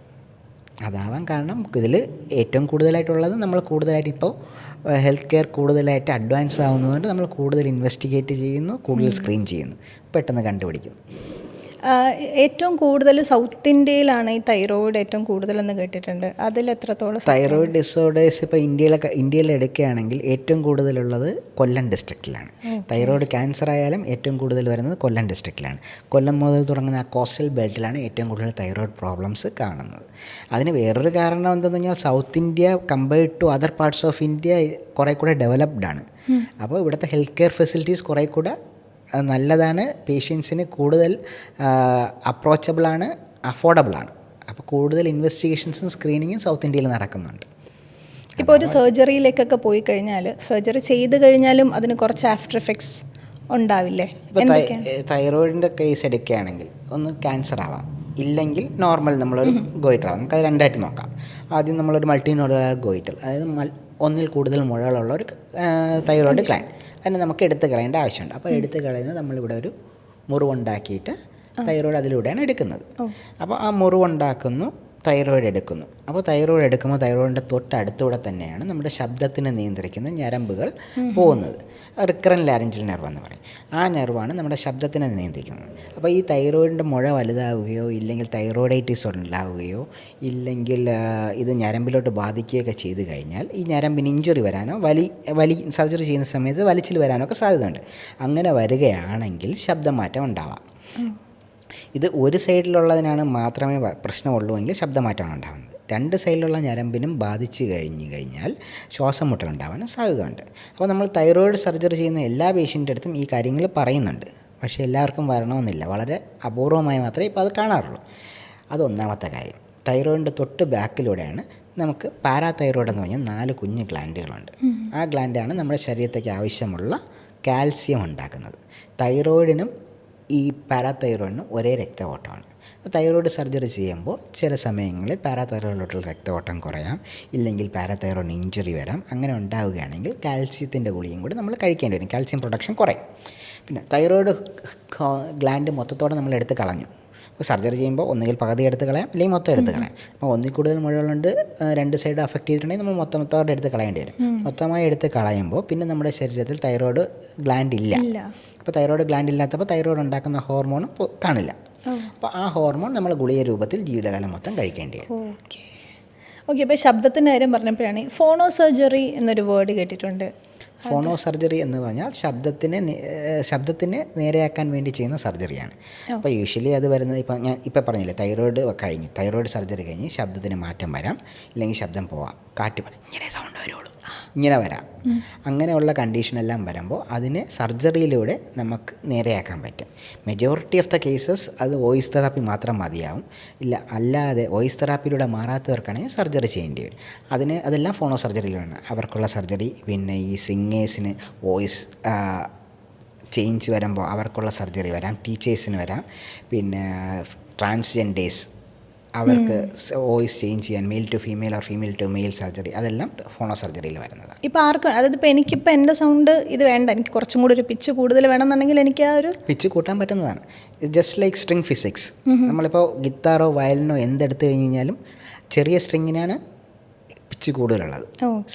അതാവാൻ കാരണം ഇതിൽ ഏറ്റവും കൂടുതലായിട്ടുള്ളത് നമ്മൾ കൂടുതലായിട്ട് ഇപ്പോൾ ഹെൽത്ത് കെയർ കൂടുതലായിട്ട് അഡ്വാൻസ് ആവുന്നതുകൊണ്ട് നമ്മൾ കൂടുതൽ ഇൻവെസ്റ്റിഗേറ്റ് ചെയ്യുന്നു, കൂടുതൽ സ്ക്രീൻ ചെയ്യുന്നു, പെട്ടെന്ന് കണ്ടുപിടിക്കുന്നു. ഏറ്റവും കൂടുതൽ സൗത്ത് ഇന്ത്യയിലാണ് ഈ തൈറോയിഡ് ഏറ്റവും കൂടുതലെന്ന് കേട്ടിട്ടുണ്ട്. അതിൽ എത്രത്തോളം? തൈറോയിഡ് ഡിസോർഡേഴ്സ് ഇപ്പോൾ ഇന്ത്യയിൽ എടുക്കുകയാണെങ്കിൽ ഏറ്റവും കൂടുതലുള്ളത് കൊല്ലം ഡിസ്ട്രിക്റ്റിലാണ്. തൈറോയിഡ് ക്യാൻസർ ആയാലും ഏറ്റവും കൂടുതൽ വരുന്നത് കൊല്ലം ഡിസ്ട്രിക്റ്റിലാണ്. കൊല്ലം മുതൽ തുടങ്ങുന്ന ആ കോസ്റ്റൽ ബെൽറ്റിലാണ് ഏറ്റവും കൂടുതൽ തൈറോയിഡ് പ്രോബ്ലംസ് കാണുന്നത്. അതിന് വേറൊരു കാരണം എന്തെന്ന് പറഞ്ഞാൽ south India compared to other parts of India കുറേ കൂടെ ഡെവലപ്ഡ് ആണ്. അപ്പോൾ ഇവിടുത്തെ ഹെൽത്ത് കെയർ ഫെസിലിറ്റീസ് കുറേ കൂടെ നല്ലതാണ്, പേഷ്യൻസിന് കൂടുതൽ അപ്രോച്ചബിളാണ്, അഫോർഡബിളാണ്. അപ്പോൾ കൂടുതൽ ഇൻവെസ്റ്റിഗേഷൻസും സ്ക്രീനിങ്ങും സൗത്ത് ഇന്ത്യയിൽ നടക്കുന്നുണ്ട്. ഇപ്പോൾ ഒരു സർജറിയിലേക്കൊക്കെ പോയി കഴിഞ്ഞാൽ സർജറി ചെയ്ത് കഴിഞ്ഞാലും അതിന് കുറച്ച് ആഫ്റ്റർ എഫക്ട്സ് ഉണ്ടാവില്ലേ? ഇപ്പോൾ തൈറോയിഡിൻ്റെ കേസ് എടുക്കുകയാണെങ്കിൽ ഒന്ന് ക്യാൻസർ ആവാം, ഇല്ലെങ്കിൽ നോർമൽ നമ്മളൊരു ഗോയിറ്റർ ആവാം. നമുക്കത് രണ്ടായിട്ട് നോക്കാം. ആദ്യം നമ്മളൊരു മൾട്ടിനോഡുലാർ ഗോയിറ്റർ, അതായത് ഒന്നിൽ കൂടുതൽ മുഴകളുള്ള ഒരു തൈറോയിഡ് ഗ്ലാൻഡ്, അതിനെ നമുക്ക് എടുത്ത് കളയേണ്ട ആവശ്യമുണ്ട്. അപ്പോൾ എടുത്ത് കളയുന്നത് നമ്മളിവിടെ ഒരു മുറിവുണ്ടാക്കിയിട്ട് തൈറോയിഡ് അതിലൂടെയാണ് എടുക്കുന്നത്. അപ്പോൾ ആ മുറിവുണ്ടാക്കുന്നു, തൈറോയിഡ് എടുക്കുന്നു. അപ്പോൾ തൈറോയിഡ് എടുക്കുമ്പോൾ തൈറോയിഡിൻ്റെ തൊട്ടടുത്തൂടെ തന്നെയാണ് നമ്മുടെ ശബ്ദത്തിനെ നിയന്ത്രിക്കുന്ന ഞരമ്പുകൾ പോകുന്നത്. റിക്കറൻറ്റ് ലാരിഞ്ചൽ നെർവ് എന്ന് പറയും. ആ നെർവാണ് നമ്മുടെ ശബ്ദത്തിനെ നിയന്ത്രിക്കുന്നത്. അപ്പോൾ ഈ തൈറോയിഡിൻ്റെ മുഴ വലുതാവുകയോ ഇല്ലെങ്കിൽ തൈറോയിഡൈറ്റിസ് ഉണ്ടാവുകയോ ഇല്ലെങ്കിൽ ഇത് ഞരമ്പിലോട്ട് ബാധിക്കുകയൊക്കെ ചെയ്തു കഴിഞ്ഞാൽ ഈ ഞരമ്പിന് ഇഞ്ചുറി വരാനോ സർജറി ചെയ്യുന്ന സമയത്ത് വലിച്ചിൽ വരാനോ ഒക്കെ സാധ്യതയുണ്ട്. അങ്ങനെ വരികയാണെങ്കിൽ ശബ്ദമാറ്റം ഉണ്ടാവാം. ഇത് ഒരു സൈഡിലുള്ളതിനാണ് മാത്രമേ പ്രശ്നമുള്ളൂ എങ്കിൽ ശബ്ദമാറ്റമാണ് ഉണ്ടാകുന്നത്. രണ്ട് സൈഡിലുള്ള ഞരമ്പിനും ബാധിച്ചു കഴിഞ്ഞാൽ ശ്വാസം മുട്ടലുണ്ടാവാൻ സാധ്യതയുണ്ട്. അപ്പോൾ നമ്മൾ തൈറോയിഡ് സർജറി ചെയ്യുന്ന എല്ലാ പേഷ്യൻ്റെ അടുത്തും ഈ കാര്യങ്ങൾ പറയുന്നുണ്ട്. പക്ഷേ എല്ലാവർക്കും വരണമെന്നില്ല, വളരെ അപൂർവമായി മാത്രമേ ഇപ്പോൾ അത് കാണാറുള്ളൂ. അതൊന്നാമത്തെ കാര്യം. തൈറോയിഡിൻ്റെ തൊട്ട് ബാക്കിലൂടെയാണ് നമുക്ക് പാരാതൈറോയിഡ് എന്ന് പറഞ്ഞാൽ 4 കുഞ്ഞ് ഗ്ലാൻഡുകളുണ്ട്. ആ ഗ്ലാൻഡാണ് നമ്മുടെ ശരീരത്തേക്ക് ആവശ്യമുള്ള കാൽസ്യം ഉണ്ടാക്കുന്നത്. തൈറോയിഡിനും ഈ പാരാതൈറോയിഡിനും ഒരേ രക്തഓട്ടമാണ്. അപ്പോൾ തൈറോയിഡ് സർജറി ചെയ്യുമ്പോൾ ചില സമയങ്ങളിൽ പാരാതൈറോയിഡിലോട്ടുള്ള രക്തഓട്ടം കുറയാം, ഇല്ലെങ്കിൽ പാരാതൈറോയിഡ് ഇഞ്ചുറി വരാം. അങ്ങനെ ഉണ്ടാവുകയാണെങ്കിൽ കാൽസ്യത്തിൻ്റെ ഗുളികയും കൂടി നമ്മൾ കഴിക്കേണ്ടി വരും. കാൽസ്യം പ്രൊഡക്ഷൻ കുറയും. പിന്നെ തൈറോയിഡ് ഗ്ലാൻഡ് മൊത്തത്തോടെ നമ്മൾ എടുത്ത് കളഞ്ഞു. അപ്പോൾ സർജറി ചെയ്യുമ്പോൾ ഒന്നുകിൽ പകുതി എടുത്ത് കളയാം, അല്ലെങ്കിൽ മൊത്തം എടുത്ത് കളയാം. അപ്പോൾ ഒന്നിൽ കൂടുതൽ മുഴകളുണ്ട്, രണ്ട് സൈഡ് അഫക്റ്റ് ചെയ്തിട്ടുണ്ടെങ്കിൽ നമ്മൾ മൊത്തത്തോടെ എടുത്ത് കളയേണ്ടി വരും. മൊത്തമായി എടുത്ത് കളയുമ്പോൾ പിന്നെ നമ്മുടെ ശരീരത്തിൽ തൈറോയിഡ് ഗ്ലാൻഡ് ഇല്ല. അപ്പോൾ തൈറോയിഡ് ഗ്ലാൻഡ് ഇല്ലാത്തപ്പോൾ തൈറോയിഡ് ഉണ്ടാക്കുന്ന ഹോർമോണും കാണില്ല. അപ്പോൾ ആ ഹോർമോൺ നമ്മൾ ഗുളിക രൂപത്തിൽ ജീവിതകാലം മൊത്തം കഴിക്കേണ്ടി വരും. ഓക്കെ. അപ്പോൾ ശബ്ദത്തിൻ്റെ കാര്യം പറഞ്ഞപ്പോഴാണ് ഫോണോ സർജറി എന്നൊരു വേർഡ് കേട്ടിട്ടുണ്ട്. ഫോണോ സർജറി എന്ന് പറഞ്ഞാൽ ശബ്ദത്തിനെ നേരെയാക്കാൻ വേണ്ടി ചെയ്യുന്ന സർജറിയാണ്. അപ്പോൾ യൂഷ്വലി അത് വരുന്നത് ഇപ്പം പറഞ്ഞില്ലേ, തൈറോയിഡ് സർജറി കഴിഞ്ഞ് ശബ്ദത്തിന് മാറ്റം വരാം, ഇല്ലെങ്കിൽ ശബ്ദം പോവാം, കാറ്റ് ഇങ്ങനെ സൗണ്ട് വരുള്ളൂ, ഇങ്ങനെ വരാം. അങ്ങനെയുള്ള കണ്ടീഷനെല്ലാം വരുമ്പോൾ അതിനെ സർജറിയിലൂടെ നമുക്ക് നേരെയാക്കാൻ പറ്റും. മെജോറിറ്റി ഓഫ് ദ കേസസ് അത് വോയിസ് തെറാപ്പി മാത്രം മതിയാവും. അല്ലാതെ വോയിസ് തെറാപ്പിയിലൂടെ മാറാത്തവർക്കാണെങ്കിൽ സർജറി ചെയ്യേണ്ടി വരും. അതെല്ലാം ഫോണോ സർജറിയിലാണ് അവർക്കുള്ള സർജറി. പിന്നെ ഈ സിംഗേഴ്സിന് വോയിസ് ചേഞ്ച് വരുമ്പോൾ അവർക്കുള്ള സർജറി വരാം, ടീച്ചേഴ്സിന് വരാം. പിന്നെ ട്രാൻസ്ജെൻഡേഴ്സ് അവർക്ക് വോയിസ് ചേഞ്ച് ചെയ്യാൻ male to female or female to male surgery, അതെല്ലാം ഫോണോ സർജറിയിൽ വരുന്നതാണ്. ഇപ്പോൾ ആർക്കും, അതായത് ഇപ്പോൾ എനിക്കിപ്പോൾ എൻ്റെ സൗണ്ട് ഇത് വേണ്ട, എനിക്ക് കുറച്ചും കൂടി ഒരു പിച്ച് കൂടുതൽ വേണമെന്നുണ്ടെങ്കിൽ എനിക്ക് ആ ഒരു പിച്ച് കൂട്ടാൻ പറ്റുന്നതാണ്. Just like string physics. നമ്മളിപ്പോൾ ഗിത്താറോ വയലിനോ എന്തെടുത്ത് കഴിഞ്ഞാലും ചെറിയ സ്ട്രിങ്ങിനാണ് പിച്ച് കൂടുതലുള്ളത്.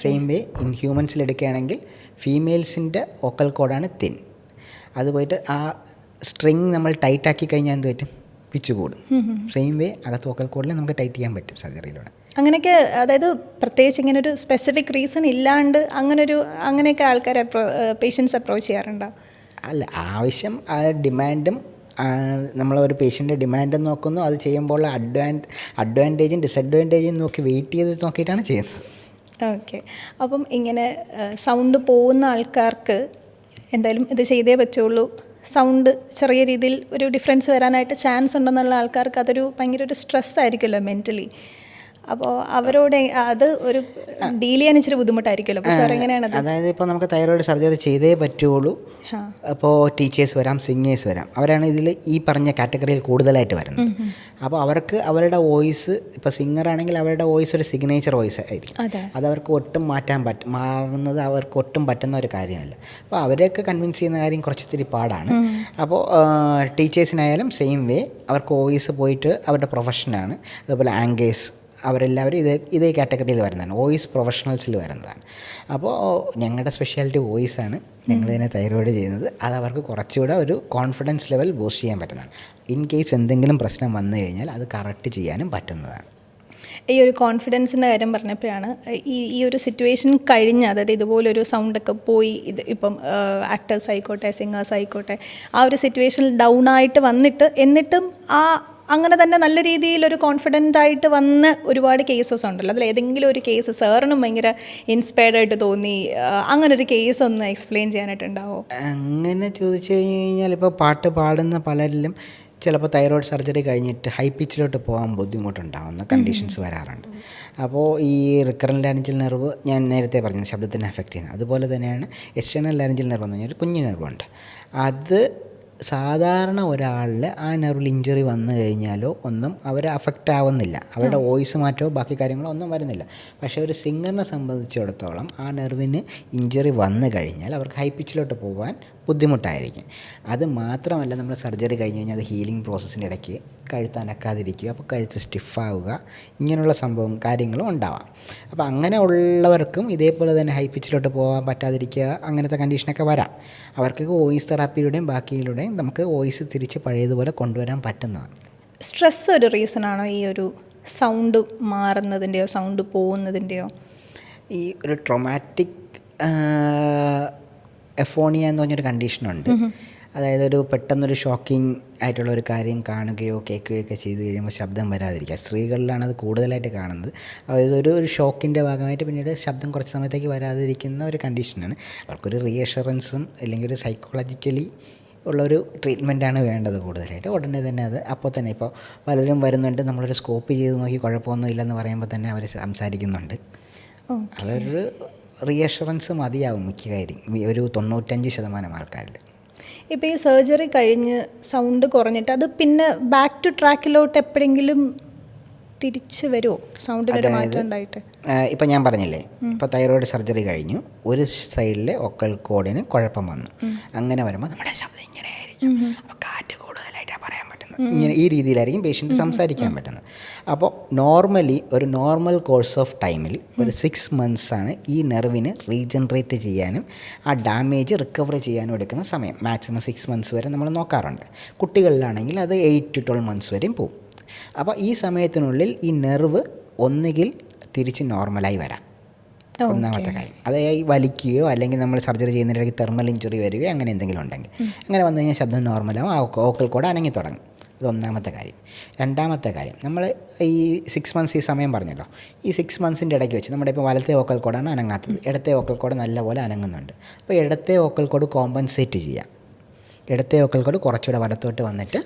സെയിം വേ ഇൻ ഹ്യൂമൻസിൽ എടുക്കുകയാണെങ്കിൽ ഫീമെയിൽസിൻ്റെ വോക്കൽ കോഡാണ് തിൻ. അത് പോയിട്ട് ആ സ്ട്രിങ് നമ്മൾ ടൈറ്റാക്കി കഴിഞ്ഞാൽ എന്ത് പറ്റും? പിച്ച് കൂടും. സെയിം വേ അകത്ത് വോക്കൽ കോഡിൽ നമുക്ക് ടൈറ്റ് ചെയ്യാൻ പറ്റും സർജറിയിലൂടെ. അങ്ങനെയൊക്കെ, അതായത് പ്രത്യേകിച്ച് ഇങ്ങനെ ഒരു സ്പെസിഫിക് റീസൺ ഇല്ലാണ്ട് അങ്ങനെയൊക്കെ ആൾക്കാർ പേഷ്യൻസ് അപ്രോച്ച് ചെയ്യാറുണ്ടോ? അല്ല, ആവശ്യം ഡിമാൻഡും നമ്മളൊരു പേഷ്യൻ്റെ ഡിമാൻഡും നോക്കുന്നു. അത് ചെയ്യുമ്പോൾ അഡ്വാൻറ്റേജും ഡിസഡ്വാൻറ്റേജും നോക്കി വെയിറ്റ് ചെയ്ത് നോക്കിയിട്ടാണ് ചെയ്യുന്നത്. ഓക്കെ. അപ്പം ഇങ്ങനെ സൗണ്ട് പോകുന്ന ആൾക്കാർക്ക് എന്തായാലും ഇത് ചെയ്തേ പറ്റുള്ളൂ, സൗണ്ട് ചെറിയ രീതിയിൽ ഒരു ഡിഫറൻസ് വരാനായിട്ട് ചാൻസ് ഉണ്ടെന്നുള്ള ആൾക്കാർക്ക് അതൊരു ഭയങ്കര ഒരു സ്ട്രെസ് ആയിരിക്കുമല്ലോ മെൻ്റലി. അപ്പോൾ അവരോട് അത് ഒരു ഡീൽ ചെയ്യാൻ ഇച്ചിരി ബുദ്ധിമുട്ടായിരിക്കുമല്ലോ. അപ്പോൾ സാർ എങ്ങനെയാണ്? അതായത് ഇപ്പോൾ നമുക്ക് തൈറോയിഡ് സർജറി ചെയ്തേ പറ്റുള്ളൂ. അപ്പോൾ ടീച്ചേഴ്സ് വരാം, സിംഗേഴ്സ് വരാം, അവരാണ് ഇതിൽ ഈ പറഞ്ഞ കാറ്റഗറിയിൽ കൂടുതലായിട്ട് വരുന്നത്. അപ്പോൾ അവർക്ക് അവരുടെ വോയിസ്, ഇപ്പോൾ സിംഗർ ആണെങ്കിൽ അവരുടെ വോയിസ് ഒരു സിഗ്നേച്ചർ വോയിസ് ആയിരിക്കും. അതവർക്ക് ഒട്ടും മാറുന്നത് അവർക്ക് ഒട്ടും പറ്റുന്ന ഒരു കാര്യമല്ല. അപ്പോൾ അവരെയൊക്കെ കൺവിൻസ് ചെയ്യുന്ന കാര്യം കുറച്ചിത്തിരി പാടാണ്. അപ്പോൾ ടീച്ചേഴ്സിനായാലും സെയിം വേ അവർക്ക് വോയിസ് പോയിട്ട് അവരുടെ പ്രൊഫഷനാണ്. അതുപോലെ ആങ്കേഴ്സ് അവരെല്ലാവരും ഇതേ കാറ്റഗറിയിൽ വരുന്നതാണ്, വോയിസ് പ്രൊഫഷണൽസിൽ വരുന്നതാണ്. അപ്പോൾ ഞങ്ങളുടെ സ്പെഷ്യാലിറ്റി വോയിസാണ്. ഞങ്ങളിതിനെ തൈറോയിഡ് ചെയ്യുന്നത്. അത് അവർക്ക് കുറച്ചുകൂടെ ഒരു കോൺഫിഡൻസ് ലെവൽ ബൂസ്റ്റ് ചെയ്യാൻ പറ്റുന്നതാണ്. ഇൻ കേസ് എന്തെങ്കിലും പ്രശ്നം വന്നു കഴിഞ്ഞാൽ അത് കറക്റ്റ് ചെയ്യാനും പറ്റുന്നതാണ്. ഈ ഒരു കോൺഫിഡൻസിൻ്റെ കാര്യം പറഞ്ഞപ്പോഴാണ് ഈ ഒരു സിറ്റുവേഷൻ കഴിഞ്ഞ്, അതായത് ഇതുപോലൊരു സൗണ്ടൊക്കെ പോയി, ഇപ്പം ആക്ടേഴ്സ് ആയിക്കോട്ടെ, സിംഗേഴ്സ് ആയിക്കോട്ടെ, ആ ഒരു സിറ്റുവേഷനിൽ ഡൗൺ ആയിട്ട് വന്നിട്ട് എന്നിട്ടും അങ്ങനെ തന്നെ നല്ല രീതിയിലൊരു കോൺഫിഡൻ്റ് ആയിട്ട് വന്ന ഒരുപാട് കേസസ് ഉണ്ടല്ലോ. അതിൽ ഏതെങ്കിലും ഒരു കേസ് സാറിനും ഭയങ്കര ഇൻസ്പയർഡ് ആയിട്ട് തോന്നി, അങ്ങനൊരു കേസ് ഒന്ന് എക്സ്പ്ലെയിൻ ചെയ്യാനായിട്ടുണ്ടാവോ? അങ്ങനെ ചോദിച്ചു കഴിഞ്ഞാൽ ഇപ്പോൾ പാട്ട് പാടുന്ന പലരിലും ചിലപ്പോൾ തൈറോയ്ഡ് സർജറി കഴിഞ്ഞിട്ട് ഹൈ പിച്ചിലോട്ട് പോകാൻ ബുദ്ധിമുട്ടുണ്ടാകുന്ന കണ്ടീഷൻസ് വരാറുണ്ട്. അപ്പോൾ ഈ റിക്കറൻറ്റ് ലാരിഞ്ചൽ നെർവ് ഞാൻ നേരത്തെ പറഞ്ഞു ശബ്ദത്തിനെ അഫക്റ്റ് ചെയ്യുന്നത്, അതുപോലെ തന്നെയാണ് എക്സ്റ്റേണൽ ലാരിഞ്ചൽ നെർവ് എന്ന് പറഞ്ഞാൽ ഒരു കുഞ്ഞു നെർവുണ്ട്. അത് സാധാരണ ഒരാളിൽ ആ നെർവിൽ ഇഞ്ചുറി വന്നു കഴിഞ്ഞാലോ ഒന്നും അവർ അഫക്റ്റ് ആവുന്നില്ല, അവരുടെ വോയിസ് മാറ്റമോ ബാക്കി കാര്യങ്ങളോ ഒന്നും വരുന്നില്ല. പക്ഷേ ഒരു സിംഗറിനെ സംബന്ധിച്ചിടത്തോളം ആ നെർവിന് ഇഞ്ചുറി വന്നു കഴിഞ്ഞാൽ അവർക്ക് ഹൈ പിച്ചിലോട്ട് പോകാൻ ബുദ്ധിമുട്ടായിരിക്കും. അത് മാത്രമല്ല, നമ്മൾ സർജറി കഴിഞ്ഞ് കഴിഞ്ഞാൽ അത് ഹീലിംഗ് പ്രോസസ്സിൻ്റെ ഇടയ്ക്ക് കഴുത്ത് അനക്കാതിരിക്കുക, അപ്പോൾ കഴുത്ത് സ്റ്റിഫാവുക, ഇങ്ങനെയുള്ള കാര്യങ്ങളും ഉണ്ടാവാം. അപ്പോൾ അങ്ങനെ ഉള്ളവർക്കും ഇതേപോലെ തന്നെ ഹൈ പിച്ചിലോട്ട് പോകാൻ പറ്റാതിരിക്കുക, അങ്ങനത്തെ കണ്ടീഷനൊക്കെ വരാം. അവർക്ക് വോയിസ് തെറാപ്പിയിലൂടെയും ബാക്കിയിലൂടെയും നമുക്ക് വോയിസ് തിരിച്ച് പഴയതുപോലെ കൊണ്ടുവരാൻ പറ്റുന്നതാണ്. സ്ട്രെസ് ഒരു റീസണാണോ ഈ ഒരു സൗണ്ട് മാറുന്നതിൻ്റെയോ സൗണ്ട് പോകുന്നതിൻ്റെയോ? ഈ ഒരു ട്രോമാറ്റിക് എഫോണിയ എന്ന് പറഞ്ഞൊരു കണ്ടീഷനുണ്ട്. അതായത് ഒരു പെട്ടെന്നൊരു ഷോക്കിംഗ് ആയിട്ടുള്ള ഒരു കാര്യം കാണുകയോ കേൾക്കുകയോ ഒക്കെ ചെയ്ത് കഴിയുമ്പോൾ ശബ്ദം വരാതിരിക്കുക. സ്ത്രീകളിലാണ് അത് കൂടുതലായിട്ട് കാണുന്നത്. അതായത് ഒരു ഷോക്കിൻ്റെ ഭാഗമായിട്ട് പിന്നീട് ശബ്ദം കുറച്ച് സമയത്തേക്ക് വരാതിരിക്കുന്ന ഒരു കണ്ടീഷനാണ്. അവർക്കൊരു റീഅഷുറൻസും അല്ലെങ്കിൽ ഒരു സൈക്കോളജിക്കലി ഉള്ളൊരു ട്രീറ്റ്മെൻറ്റാണ് വേണ്ടത് കൂടുതലായിട്ട്. ഉടനെ തന്നെ അത് അപ്പോൾ തന്നെ ഇപ്പോൾ പലരും വരുന്നുണ്ട്, നമ്മളൊരു സ്കോപ്പ് ചെയ്ത് നോക്കി കുഴപ്പമൊന്നും ഇല്ലെന്ന് പറയുമ്പോൾ തന്നെ അവർ സംസാരിക്കുന്നുണ്ട്. അതൊരു റീഅഷുറൻസ് മതിയാവും മിക്ക കാര്യം ഒരു 95% ആൾക്കാരിൽ. ഇപ്പോൾ ഈ സർജറി കഴിഞ്ഞ് സൗണ്ട് കുറഞ്ഞിട്ട് അത് പിന്നെ ബാക്ക് ടു ട്രാക്കിലോട്ട് എപ്പോഴെങ്കിലും തിരിച്ച് വരുമോ? സൗണ്ടിനൊരു മാറ്റം ഉണ്ടായിട്ട് ഇപ്പം ഞാൻ പറഞ്ഞില്ലേ, ഇപ്പോൾ തൈറോയ്ഡ് സർജറി കഴിഞ്ഞു, ഒരു സൈഡിലെ ഒക്കൽ കോഡിന് കുഴപ്പം വന്നു. അങ്ങനെ വരുമ്പോൾ നമ്മുടെ ശബ്ദം ഇങ്ങനെ ആയിരിക്കും, അപ്പോൾ കാറ്റ് കൂടുതലായിട്ടാണ് പറയാൻ പറ്റുന്നത്. ഇങ്ങനെ ഈ രീതിയിലായിരിക്കും പേഷ്യൻറ്റ് സംസാരിക്കാൻ പറ്റുന്നത്. അപ്പോൾ നോർമലി ഒരു നോർമൽ കോഴ്സ് ഓഫ് ടൈമിൽ ഒരു 6 months ആണ് ഈ നെർവിന് റീജനറേറ്റ് ചെയ്യാനും ആ ഡാമേജ് റിക്കവർ ചെയ്യാനും എടുക്കുന്ന സമയം. മാക്സിമം 6 months വരെ നമ്മൾ നോക്കാറുണ്ട്. കുട്ടികളിലാണെങ്കിൽ അത് 8 to 12 months വരെയും പോകും. അപ്പോൾ ഈ സമയത്തിനുള്ളിൽ ഈ നെർവ് ഒന്നുകിൽ തിരിച്ച് നോർമലായി വരാം, ഒന്നാമത്തെ കാര്യം. അതായത് വലിക്കുകയോ അല്ലെങ്കിൽ നമ്മൾ സർജറി ചെയ്യുന്നതിനിടയ്ക്ക് തെർമൽ ഇഞ്ചുറി വരികയോ അങ്ങനെ എന്തെങ്കിലും ഉണ്ടെങ്കിൽ അങ്ങനെ വന്നു കഴിഞ്ഞാൽ ശബ്ദം നോർമലാവും, ആ വോക്കൽ കോഡ് അനങ്ങി തുടങ്ങും. അത് ഒന്നാമത്തെ കാര്യം. രണ്ടാമത്തെ കാര്യം, നമ്മൾ ഈ 6 months ഈ സമയം പറഞ്ഞല്ലോ, ഈ 6 monthsൻ്റെ ഇടയ്ക്ക് വെച്ച് നമ്മുടെ ഇപ്പോൾ വലത്തെ വോക്കൽ കോഡാണ് അനങ്ങാത്തത്, ഇടത്തെ വോക്കൽ കോഡ് നല്ലപോലെ അനങ്ങുന്നുണ്ട്. അപ്പോൾ ഇടത്തെ വോക്കൽ കോഡ് കോമ്പൻസേറ്റ് ചെയ്യാം. ഇടത്തെ വോക്കൽ കോഡ് കുറച്ചുകൂടെ വലത്തോട്ട് വന്നിട്ട്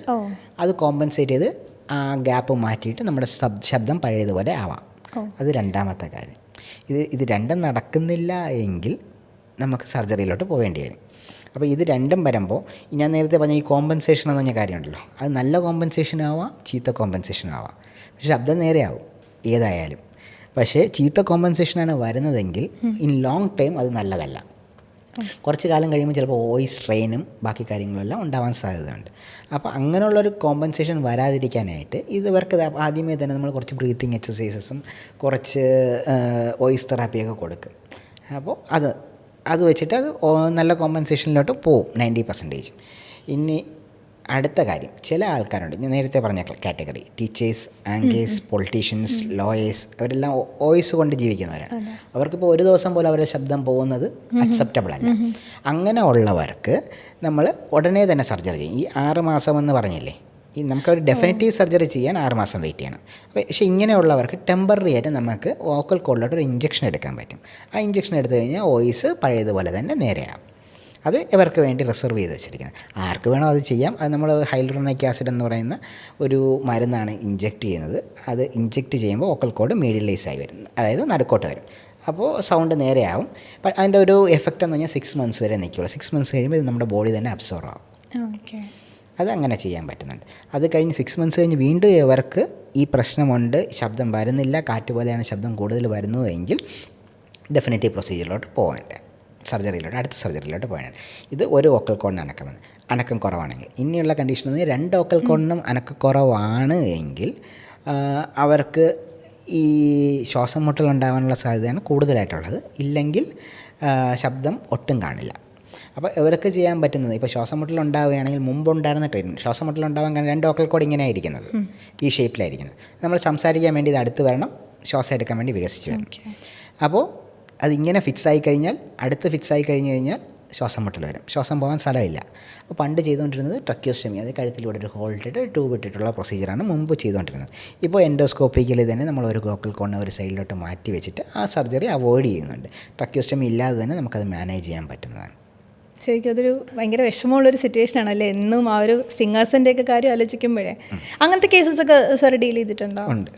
അത് കോമ്പൻസേറ്റ് ചെയ്ത് ആ ഗ്യാപ്പ് മാറ്റിയിട്ട് നമ്മുടെ ശബ്ദം പഴയതുപോലെ ആവാം. അത് രണ്ടാമത്തെ കാര്യം. ഇത് രണ്ടും നടക്കുന്നില്ല എങ്കിൽ നമുക്ക് സർജറിയിലോട്ട് പോവേണ്ടി വരും. അപ്പോൾ ഇത് രണ്ടും വരുമ്പോൾ ഞാൻ നേരത്തെ പറഞ്ഞ ഈ കോമ്പൻസേഷൻ എന്ന് പറഞ്ഞ കാര്യമുണ്ടല്ലോ, അത് നല്ല കോമ്പൻസേഷൻ ആവാം, ചീത്ത കോമ്പൻസേഷൻ ആവാം. പക്ഷേ ശബ്ദം നേരെയാവും ഏതായാലും. പക്ഷേ ചീത്ത കോമ്പൻസേഷനാണ് വരുന്നതെങ്കിൽ ഇൻ ലോങ് ടൈം അത് നല്ലതല്ല. കുറച്ച് കാലം കഴിയുമ്പോൾ ചിലപ്പോൾ വോയിസ് സ്ട്രെയിനും ബാക്കി കാര്യങ്ങളെല്ലാം ഉണ്ടാവാൻ സാധ്യതയുണ്ട്. അപ്പോൾ അങ്ങനെയുള്ളൊരു കോമ്പൻസേഷൻ വരാതിരിക്കാനായിട്ട് ഇവർക്ക് ആദ്യമേ തന്നെ നമ്മൾ കുറച്ച് ബ്രീത്തിങ് എക്സസൈസസും കുറച്ച് വോയിസ് തെറാപ്പിയൊക്കെ കൊടുക്കും. അപ്പോൾ അത് വെച്ചിട്ട് അത് നല്ല കോമ്പൻസേഷനിലോട്ട് പോവും 90%. ഇനി അടുത്ത കാര്യം, ചില ആൾക്കാരുണ്ട്, ഞാൻ നേരത്തെ പറഞ്ഞ category, teachers, anchors, politicians, lawyers, അവരെല്ലാം വോയിസ് കൊണ്ട് ജീവിക്കുന്നവരാണ്. അവർക്കിപ്പോൾ ഒരു ദിവസം പോലും അവരുടെ ശബ്ദം പോകുന്നത് അക്സെപ്റ്റബിൾ അല്ല. അങ്ങനെ ഉള്ളവർക്ക് നമ്മൾ ഉടനെ തന്നെ സർജറി ചെയ്യും. ഈ 6 മാസം എന്ന് പറഞ്ഞില്ലേ, ഈ നമുക്കൊരു ഡെഫിനറ്റീവ് സർജറി ചെയ്യാൻ 6 മാസം വെയിറ്റ് ചെയ്യണം. പക്ഷേ ഇങ്ങനെയുള്ളവർക്ക് ടെമ്പററി ആയിട്ട് നമുക്ക് വോക്കൽ കോഡിലോട്ട് ഒരു ഇഞ്ചക്ഷൻ എടുക്കാൻ പറ്റും. ആ ഇഞ്ചക്ഷൻ എടുത്തു കഴിഞ്ഞാൽ വോയിസ് പഴയതുപോലെ തന്നെ നേരെയാവും. അത് ഇവർക്ക് വേണ്ടി റിസർവ് ചെയ്ത് വെച്ചിരിക്കുന്നത്. ആർക്ക് വേണോ അത് ചെയ്യാം. അത് നമ്മൾ ഹൈലൂറോണിക് ആസിഡ് എന്ന് പറയുന്ന ഒരു മരുന്നാണ് ഇഞ്ചെക്റ്റ് ചെയ്യുന്നത്. അത് ഇഞ്ചെക്റ്റ് ചെയ്യുമ്പോൾ വോക്കൽ കോഡ് മീഡിയലൈസ് ആയി വരും, അതായത് നടുക്കോട്ട് വരും. അപ്പോൾ സൗണ്ട് നേരെയാവും. അതിൻ്റെ ഒരു എഫക്റ്റ് എന്ന് പറഞ്ഞാൽ 6 months വരെ നിൽക്കുള്ളൂ. 6 months കഴിയുമ്പോൾ ഇത് നമ്മുടെ ബോഡി തന്നെ അബ്സോർവ് ആവും. അത് അങ്ങനെ ചെയ്യാൻ പറ്റുന്നുണ്ട്. അത് കഴിഞ്ഞ് 6 months കഴിഞ്ഞ് വീണ്ടും ഇവർക്ക് ഈ പ്രശ്നമുണ്ട്, ശബ്ദം വരുന്നില്ല, കാറ്റ് പോലെയാണ് ശബ്ദം കൂടുതൽ വരുന്നതെങ്കിൽ ഡെഫിനറ്റീവ് പ്രൊസീജിയറിലോട്ട് പോകേണ്ട, അടുത്ത സർജറിയിലോട്ട് പോകണം. ഇത് ഒരു വോക്കൽ കോഡിന് അനക്കം കുറവാണെങ്കിൽ. ഇനിയുള്ള കണ്ടീഷൻ എന്ന് പറഞ്ഞാൽ 2 വോക്കൽ കോഡിനും അനക്കക്കുറവാണ് എങ്കിൽ അവർക്ക് ഈ ശ്വാസം മുട്ടൽ ഉണ്ടാകാനുള്ള സാധ്യതയാണ് കൂടുതലായിട്ടുള്ളത്. ഇല്ലെങ്കിൽ ശബ്ദം ഒട്ടും കാണില്ല. അപ്പോൾ ഇവർക്ക് ചെയ്യാൻ പറ്റുന്നത്, ഇപ്പോൾ ശ്വാസം മുട്ടൽ ഉണ്ടാവുകയാണെങ്കിൽ മുമ്പുണ്ടായിരുന്ന ട്രീറ്റ്മെൻറ്റ്, ശ്വാസം മുട്ടൽ ഉണ്ടാവാൻ കാരണം 2 വോക്കൽ കോഡ് ഇങ്ങനെ ആയിരിക്കുന്നത്, ഈ ഷേപ്പിലായിരിക്കുന്നത്. നമ്മൾ സംസാരിക്കാൻ വേണ്ടി ഇത് അടുത്ത് വരണം, ശ്വാസം എടുക്കാൻ വേണ്ടി വികസിച്ച് വരണം. അപ്പോൾ അതിങ്ങനെ ഫിക്സായി കഴിഞ്ഞാൽ, ഫിക്സായി കഴിഞ്ഞാൽ ശ്വാസം മുട്ടൽ വരും, ശ്വാസം പോകാൻ സ്ഥലമില്ല. അപ്പോൾ പണ്ട് ചെയ്തുകൊണ്ടിരുന്നത് ട്രക്കിയോസ്റ്റമി, അത് കഴുത്തിലൂടെ ഒരു ഹോൾ ഇട്ടിട്ട് ട്യൂബ് ഇട്ടിട്ടുള്ള പ്രൊസീജിയറാണ് മുമ്പ് ചെയ്തുകൊണ്ടിരുന്നത്. ഇപ്പോൾ എൻഡോസ്കോപ്പിക്കലി തന്നെ നമ്മൾ ഒരു വോക്കൽ കോഡിനെ ഒരു സൈഡിലോട്ട് മാറ്റി വെച്ചിട്ട് ആ സർജറി അവോയ്ഡ് ചെയ്യുന്നുണ്ട്. ട്രക്കിയോസ്റ്റമി ഇല്ലാതെ തന്നെ നമുക്കത് മാനേജ് ചെയ്യാൻ പറ്റുന്നതാണ്. ശരിക്കും അതൊരു ഭയങ്കര വിഷമമുള്ളൊരു സിറ്റുവേഷൻ ആണല്ലേ, എന്നും ആ ഒരു സിംഗേഴ്സിൻ്റെ ഒക്കെ കാര്യം ആലോചിക്കുമ്പോഴേ. അങ്ങനത്തെ കേസസ് ഒക്കെ സാർ ഡീൽ ചെയ്തിട്ടുണ്ടോ? ഉണ്ട്.